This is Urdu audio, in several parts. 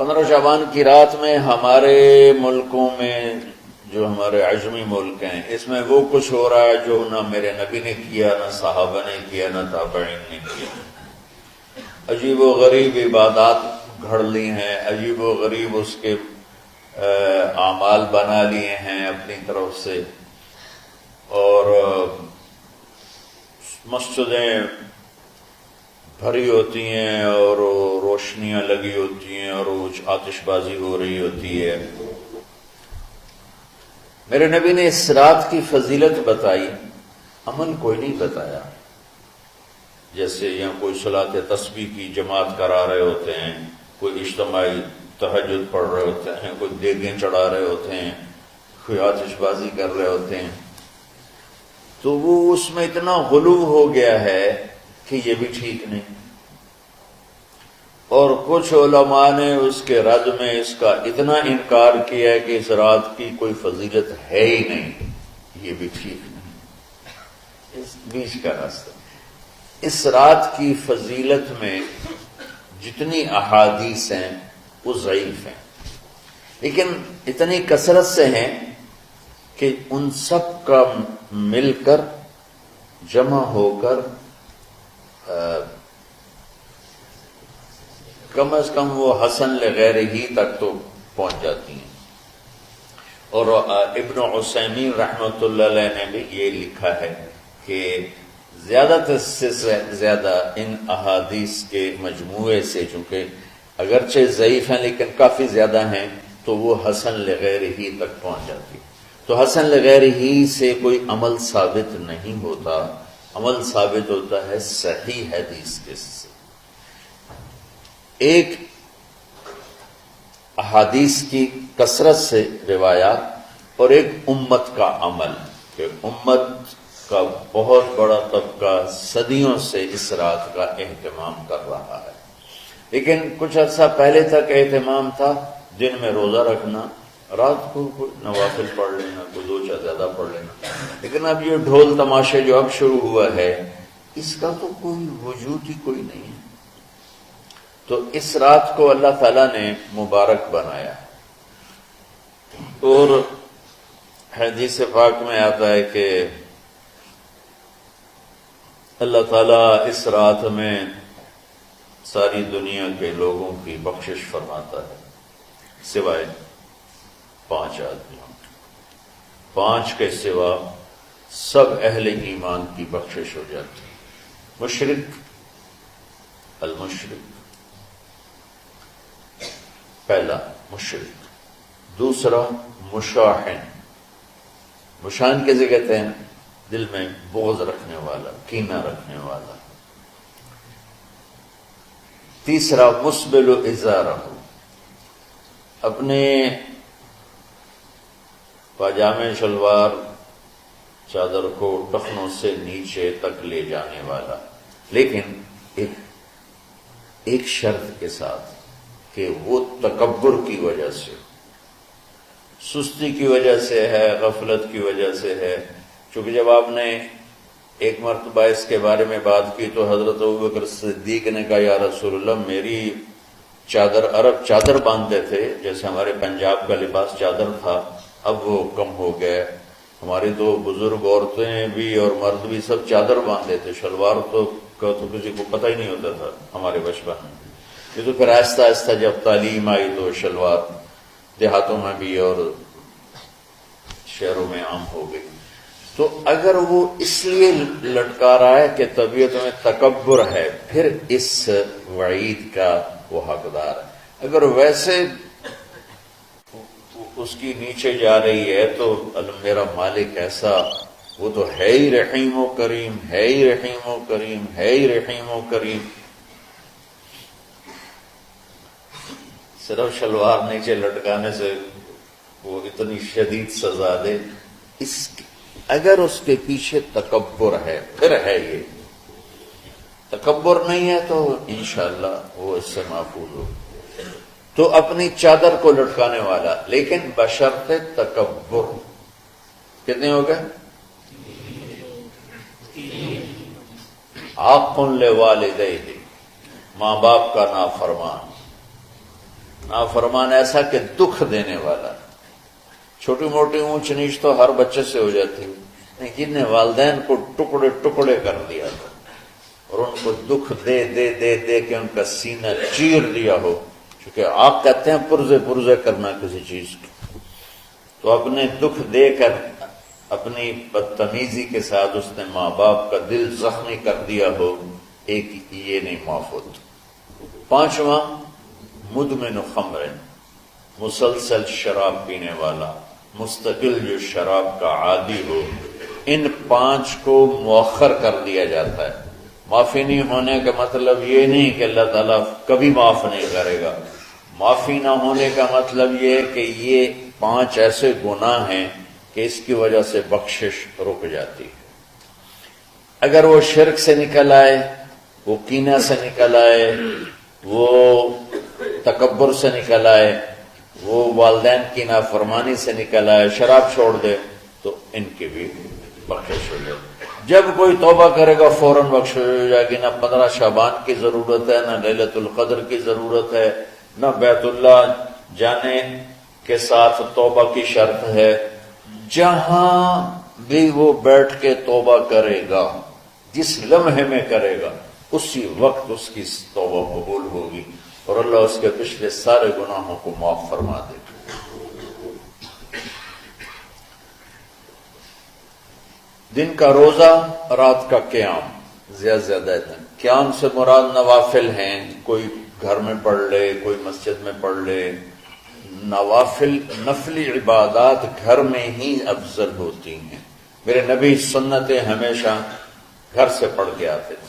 15 شعبان کی رات میں ہمارے ملکوں میں جو ہمارے عجمی ملک ہیں اس میں وہ کچھ ہو رہا ہے جو نہ میرے نبی نے کیا، نہ صحابہ نے کیا، نہ تابعین نے کیا۔ عجیب و غریب عبادات گھڑ لی ہیں، عجیب و غریب اس کے اعمال بنا لیے ہیں اپنی طرف سے، اور مسجدیں بھری ہوتی ہیں اور روشنیاں لگی ہوتی ہیں اور آتش بازی ہو رہی ہوتی ہے۔ میرے نبی نے اس رات کی فضیلت بتائی، عمل کوئی نہیں بتایا۔ جیسے یہاں کوئی صلاۃ تسبیح کی جماعت کرا رہے ہوتے ہیں، کوئی اجتماعی تہجد پڑھ رہے ہوتے ہیں، کوئی دیگیں چڑھا رہے ہوتے ہیں، کوئی آتش بازی کر رہے ہوتے ہیں، تو وہ اس میں اتنا غلو ہو گیا ہے کہ یہ بھی ٹھیک نہیں۔ اور کچھ علماء نے اس کے رد میں اس کا اتنا انکار کیا ہے کہ اس رات کی کوئی فضیلت ہے ہی نہیں، یہ بھی ٹھیک نہیں۔ اس بیچ کا راستہ، اس رات کی فضیلت میں جتنی احادیث ہیں وہ ضعیف ہیں، لیکن اتنی کثرت سے ہیں کہ ان سب کا مل کر جمع ہو کر کم از کم وہ حسن لغیر ہی تک تو پہنچ جاتی ہیں۔ اور ابن عثیمین رحمۃ اللہ علیہ نے بھی یہ لکھا ہے کہ زیادہ سے زیادہ ان احادیث کے مجموعے سے، چونکہ اگرچہ ضعیف ہیں لیکن کافی زیادہ ہیں، تو وہ حسن لغیر ہی تک پہنچ جاتی ہے۔ تو حسن لغیر ہی سے کوئی عمل ثابت نہیں ہوتا، عمل ثابت ہوتا ہے صحیح حدیث کے سے۔ ایک احادیث کی کثرت سے روایات اور ایک امت کا عمل، کہ امت کا بہت بڑا طبقہ صدیوں سے اس رات کا اہتمام کر رہا ہے، لیکن کچھ عرصہ پہلے تک اہتمام تھا دن میں روزہ رکھنا، رات کو کوئی نوافل پڑھ لینا، کوئی 2 یا زیادہ پڑھ لینا، لیکن اب یہ ڈھول تماشے جو اب شروع ہوا ہے اس کا تو کوئی وجود ہی کوئی نہیں ہے۔ تو اس رات کو اللہ تعالیٰ نے مبارک بنایا، اور حدیث پاک میں آتا ہے کہ اللہ تعالیٰ اس رات میں ساری دنیا کے لوگوں کی بخشش فرماتا ہے سوائے 5 آدمیوں، 5 کے سوا سب اہل ایمان کی بخشش ہو جاتی ہے۔ مشرک، المشرک، پہلا مشرک، دوسرا مشاحن، مشاحن کیسے کہتے ہیں؟ دل میں بغض رکھنے والا، کینہ رکھنے والا۔ تیسرا مسبل ازارہ، اپنے پاجامے شلوار چادر کو ٹخنوں سے نیچے تک لے جانے والا، لیکن ایک شرط کے ساتھ کہ وہ تکبر کی وجہ سے، سستی کی وجہ سے ہے، غفلت کی وجہ سے ہے۔ چونکہ جب آپ نے ایک مرتبہ اس کے بارے میں بات کی تو حضرت ابوبکر صدیق نے کہا یا رسول اللہ، میری چادر، عرب چادر باندھتے تھے جیسے ہمارے پنجاب کا لباس چادر تھا، اب وہ کم ہو گیا، ہماری تو بزرگ عورتیں بھی اور مرد بھی سب چادر باندھتے تھے، شلوار تو کسی کو پتہ ہی نہیں ہوتا تھا ہمارے بچپن میں۔ یہ تو پھر آہستہ آہستہ جب تعلیم آئی تو شلوار دیہاتوں میں بھی اور شہروں میں عام ہو گئی۔ تو اگر وہ اس لیے لٹکا رہا ہے کہ طبیعت میں تکبر ہے، پھر اس وعید کا وہ حقدار ہے۔ اگر ویسے اس کی نیچے جا رہی ہے تو میرا مالک ایسا، وہ تو ہے ہی رحیم و کریم، ہے ہی رحیم و کریم، ہے ہی رحیم و کریم، صرف شلوار نیچے لٹکانے سے وہ اتنی شدید سزا دے، اگر اس کے پیچھے تکبر ہے پھر ہے، یہ تکبر نہیں ہے تو انشاءاللہ وہ اس سے محفوظ ہو۔ تو اپنی چادر کو لٹکانے والا، لیکن بشرط تکبر۔ کتنے ہو گئے؟ عاق لوالدیہ، ماں باپ کا نافرمان، نافرمان ایسا کہ دکھ دینے والا. چھوٹی موٹی اونچ نیچ تو ہر بچے سے ہو جاتی ہے، لیکن نے والدین کو ٹکڑے ٹکڑے کر دیا تھا اور ان کو دکھ دے دے دے دے کے ان کا سینہ چیر دیا ہو. چونکہ آپ کہتے ہیں پرزے پرزے کرنا کسی چیز کی، تو اپنے دکھ دے کر اپنی بدتمیزی کے ساتھ اس نے ماں باپ کا دل زخمی کر دیا ہو، ایک یہ نہیں معاف ہوتا. پانچواں مدمن خمر، مسلسل شراب پینے والا، مستقل جو شراب کا عادی ہو. ان پانچ کو مؤخر کر دیا جاتا ہے. معافی نہیں ہونے کا مطلب یہ نہیں کہ اللہ تعالیٰ کبھی معاف نہیں کرے گا. معافی نہ ہونے کا مطلب یہ کہ یہ پانچ ایسے گناہ ہیں کہ اس کی وجہ سے بخشش رک جاتی ہے. اگر وہ شرک سے نکل آئے، وہ کینہ سے نکل آئے، وہ تکبر سے نکل آئے، وہ والدین کی نافرمانی سے نکل آئے، شراب چھوڑ دے، تو ان کی بھی بخشش ہو جائے. جب کوئی توبہ کرے گا فوراً بخشش ہو جائے گی. نہ 15 شعبان کی ضرورت ہے، نہ لیلۃ القدر کی ضرورت ہے، نہ بیت اللہ جانے کے ساتھ توبہ کی شرط ہے. جہاں بھی وہ بیٹھ کے توبہ کرے گا، جس لمحے میں کرے گا، اسی وقت اس کی توبہ قبول ہوگی اور اللہ اس کے پچھلے سارے گناہوں کو معاف فرما دے گا. دن کا روزہ، رات کا قیام، زیادہ زیادہ قیام سے مراد نوافل ہیں. کوئی گھر میں پڑھ لے، کوئی مسجد میں پڑھ لے. نوافل نفلی عبادات گھر میں ہی افضل ہوتی ہیں. میرے نبی سنتیں ہمیشہ گھر سے پڑھ کے آتے تھے.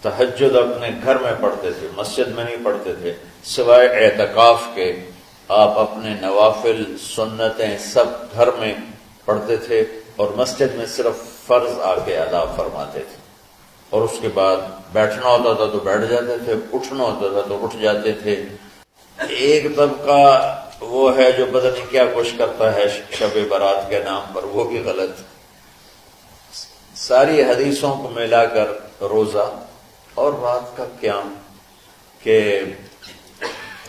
تہجد اپنے گھر میں پڑھتے تھے، مسجد میں نہیں پڑھتے تھے. سوائے اعتکاف کے آپ اپنے نوافل سنتیں سب گھر میں پڑھتے تھے اور مسجد میں صرف فرض آ کے ادا فرماتے تھے. اور اس کے بعد بیٹھنا ہوتا تھا تو بیٹھ جاتے تھے، اٹھنا ہوتا تھا تو اٹھ جاتے تھے. ایک طبقہ وہ ہے جو پتہ نہیں کیا کچھ کرتا ہے شب برات کے نام پر، وہ بھی غلط. ساری حدیثوں کو ملا کر روزہ اور رات کا قیام، کہ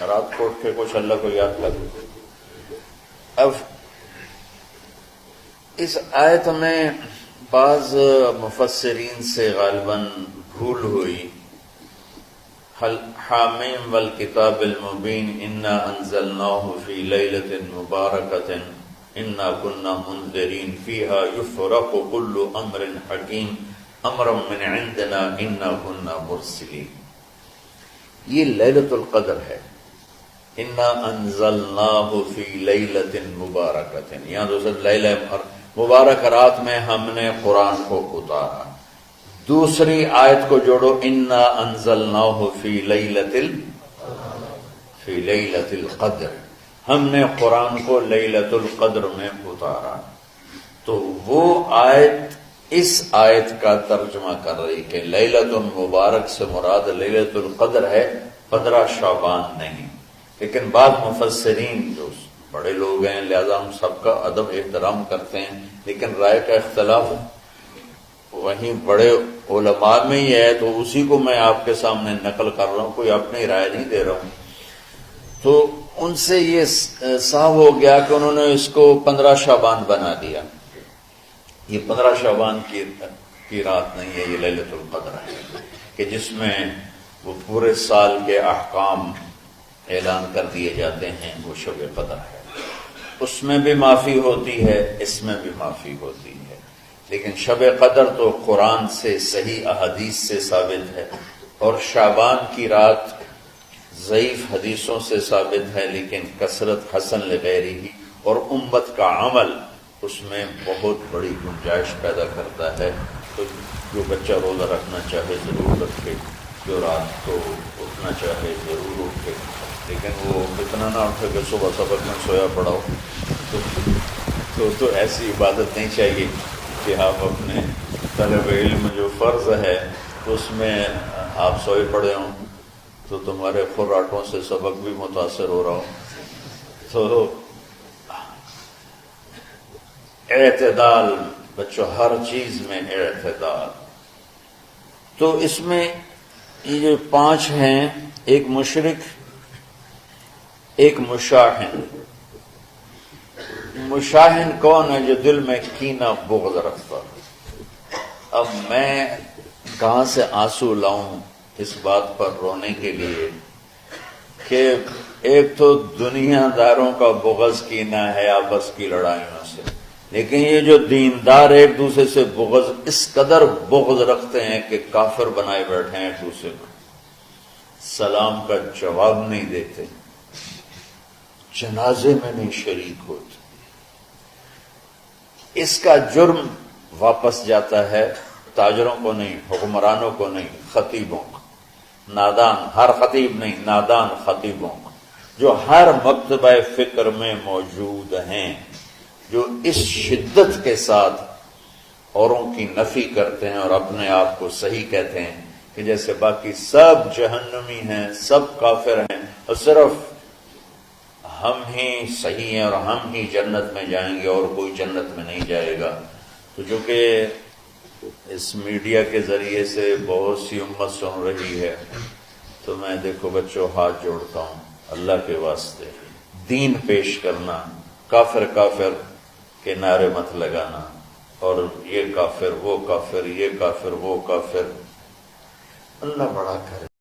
رات کو اٹھ کے کچھ اللہ کو یاد کر. اب اس آیت میں بعض مفسرین سے غالباً بھول ہوئی. حامیم والکتاب المبین انا انزلناہ فی لیلۃ مبارکۃ انا کنا منذرین فیہا یفرق کل امر حکیم امرا من عندنا انا کنا مرسلین. یہ لیلۃ القدر ہے. انا انزلناہ فی لیلۃ مبارکۃ، یہاں دوسرا لیلہ مبارک رات میں ہم نے قرآن کو اتارا. دوسری آیت کو جوڑو، انا انزلناہ فی لیلۃ القدر، ہم نے قرآن کو لیلۃ القدر میں اتارا. تو وہ آیت اس آیت کا ترجمہ کر رہی کہ لیلۃ مبارک سے مراد لیلۃ القدر ہے، 15 شعبان نہیں. لیکن بعض مفسرین جو بڑے لوگ ہیں، لہذا ہم سب کا ادب احترام کرتے ہیں، لیکن رائے کا اختلاف وہیں بڑے علماء میں ہی ہے، تو اسی کو میں آپ کے سامنے نقل کر رہا ہوں، کوئی اپنی رائے نہیں دے رہا ہوں. تو ان سے یہ صاف ہو گیا کہ انہوں نے اس کو 15 شعبان بنا دیا. یہ 15 شعبان کی رات نہیں ہے، یہ لیلۃ القدر ہے کہ جس میں وہ پورے سال کے احکام اعلان کر دیے جاتے ہیں. وہ شب قدر ہے، اس میں بھی معافی ہوتی ہے، اس میں بھی معافی ہوتی ہے. لیکن شب قدر تو قرآن سے، صحیح احادیث سے ثابت ہے، اور شعبان کی رات ضعیف حدیثوں سے ثابت ہے، لیکن کثرت حسن لغیرہ ہی اور امت کا عمل اس میں بہت بڑی گنجائش پیدا کرتا ہے. تو جو بچہ روزہ رکھنا چاہے ضرور رکھے، جو رات کو اٹھنا چاہے ضرور اٹھے، لیکن وہ اتنا نہ اٹھے کہ صبح سبق میں سویا پڑا ہو. تو ایسی عبادت نہیں چاہیے کہ آپ اپنے طلب علم جو فرض ہے اس میں آپ سوئے پڑے ہوں تو تمہارے خراٹوں سے سبق بھی متاثر ہو رہا ہو. تو اعتدال بچوں، ہر چیز میں اعتدال. تو اس میں یہ جو 5 ہیں، ایک مشرک، ایک مشاہن، مشاہن کون ہے؟ جو دل میں کینہ بغض رکھتا ہے۔ اب میں کہاں سے آنسو لاؤں اس بات پر رونے کے لیے کہ ایک تو دنیا داروں کا بغض کینہ ہے آپس کی لڑائیوں سے، لیکن یہ جو دیندار ایک دوسرے سے بغض، اس قدر بغض رکھتے ہیں کہ کافر بنائے بیٹھے ہیں، ایک دوسرے کو سلام کا جواب نہیں دیتے، جنازے میں نہیں شریک ہوتے۔ اس کا جرم واپس جاتا ہے تاجروں کو نہیں، حکمرانوں کو نہیں، خطیبوں کو، نادان، ہر خطیب نہیں، نادان خطیبوں کو، جو ہر مکتبہ فکر میں موجود ہیں، جو اس شدت کے ساتھ اوروں کی نفی کرتے ہیں اور اپنے آپ کو صحیح کہتے ہیں کہ جیسے باقی سب جہنمی ہیں، سب کافر ہیں اور صرف ہم ہی صحیح ہیں اور ہم ہی جنت میں جائیں گے اور کوئی جنت میں نہیں جائے گا۔ تو جو کہ اس میڈیا کے ذریعے سے بہت سی امت سن رہی ہے، تو میں دیکھو بچوں ہاتھ جوڑتا ہوں، اللہ کے واسطے دین پیش کرنا، کافر کافر کے نعرے مت لگانا اور یہ کافر وہ کافر، یہ کافر وہ کافر، اللہ بڑا کرے۔